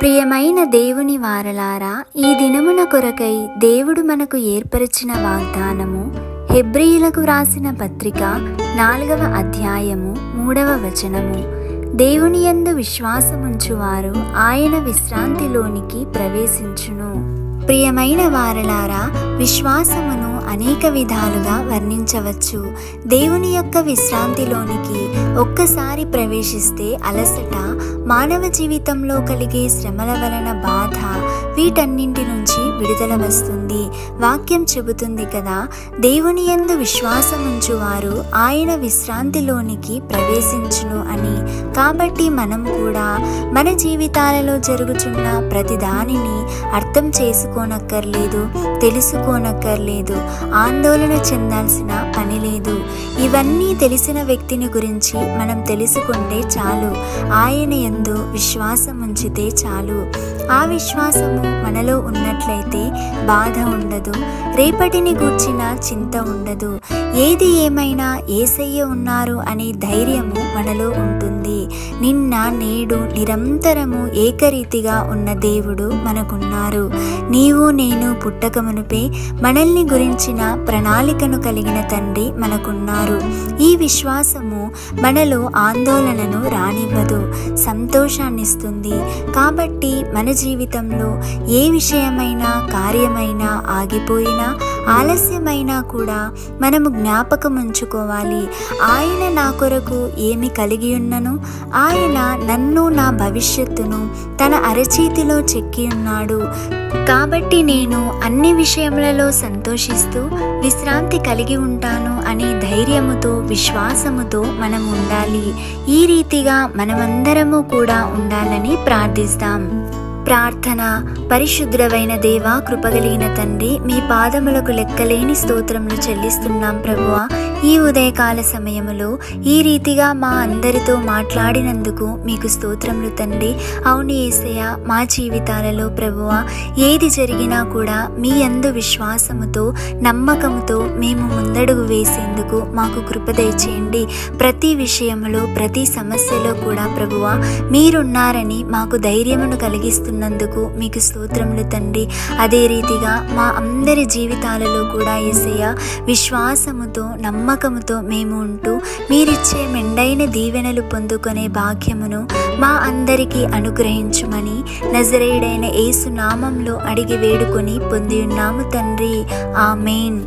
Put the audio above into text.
ప్రియమైన దేవుని వారలారా, ఈ దినమున కొరకై దేవుడు మనకు ఏర్పరిచిన వాగ్దానము హెబ్రీయులకు వ్రాసిన పత్రిక 4వ అధ్యాయము 3వ వచనము. దేవుని యందు విశ్వాసముంచువారు ఆయన విశ్రాంతిలోనికి ప్రవేశించును. ప్రియమైన వారలారా, విశ్వాసమును అనేక విధాలుగా వర్ణించవచ్చు. దేవుని యొక్క విశ్రాంతిలోనికి ఒక్కసారి ప్రవేశిస్తే అలసట, మానవ జీవితంలో కలిగే శ్రమల వలన బాధ, వీటన్నింటి నుంచి విడుదల వస్తుంది. వాక్యం చెబుతుంది కదా, దేవుని యందు విశ్వాసముంచువారు ఆయన విశ్రాంతిలోనికి ప్రవేశించును అని. కాబట్టి మనం కూడా మన జీవితాలలో జరుగుతున్న ప్రతి దానిని అర్థం చేసుకోనక్కర్లేదు, తెలుసుకోనక్కర్లేదు, ఆందోళన చెందాల్సిన పని లేదు. ఇవన్నీ తెలిసిన వ్యక్తిని గురించి మనం తెలుసుకుంటే చాలు. ఆయన యందు విశ్వాసం ఉంచితే చాలు. ఆ విశ్వాసము మనలో ఉన్నట్లయితే బాధ ఉండదు, రేపటిని గూర్చిన చింత ఉండదు. ఏది ఏమైనా యేసయ్య ఉన్నారు అనే ధైర్యము మనలో ఉంటుంది. నిన్న నేడు నిరంతరము ఏకరీతిగా ఉన్న దేవుడు మనకున్నారు. నీవు నేను పుట్టక మునుపే మనల్ని గురించిన ప్రణాళికను కలిగిన తండ్రి మనకున్నారు. ఈ విశ్వాసము మనలో ఆందోళనను రానివ్వదు, సంతోషాన్నిస్తుంది. కాబట్టి మన జీవితంలో ఏ విషయమైనా కార్యమైనా ఆగిపోయినా ఆలస్యమైనా కూడా మనము జ్ఞాపకం ఉంచుకోవాలి. ఆయన నా కొరకు ఏమి కలిగి ఉన్నను, ఆయన నన్ను నా భవిష్యత్తును తన అరచేతిలో చెక్కి ఉన్నాడు. కాబట్టి నేను అన్ని విషయములలో సంతోషిస్తూ విశ్రాంతి కలిగి ఉంటాను అనే ధైర్యముతో, విశ్వాసముతో మనం ఉండాలి. ఈ రీతిగా మనమందరము కూడా ఉండాలని ప్రార్థిస్తాం. ప్రార్థన. పరిశుద్ధమైన దేవా, కృపగలిగిన తండ్రి, మీ పాదములకు లెక్కలేని స్తోత్రములు చెల్లిస్తున్నాం ప్రభువా. ఈ ఉదయకాల సమయములో ఈ రీతిగా మా అందరితో మాట్లాడినందుకు మీకు స్తోత్రములు తండ్రి. అవును యేసయ్య, మా జీవితాలలో ప్రభువా ఏది జరిగినా కూడా మీ యందు విశ్వాసముతో, నమ్మకముతో మేము ముందడుగు వేసేందుకు మాకు కృప దయచేయండి. ప్రతి విషయములో, ప్రతి సమస్యలో కూడా ప్రభువా మీరున్నారని మాకు ధైర్యమును కలిగిస్తున్నందుకు మీకు స్తోత్రములు తండ్రి. అదే రీతిగా మా అందరి జీవితాలలో కూడా యేసయ్య విశ్వాసముతో, నమ్మకముతో మేము ఉంటూ మీరిచ్చే మెండైన దీవెనలు పొందుకునే భాగ్యమును మా అందరికీ అనుగ్రహించుమని నజరేయుడైన యేసు నామంలో అడిగి వేడుకొని పొంది ఉన్నాము తండ్రి. ఆమేన్.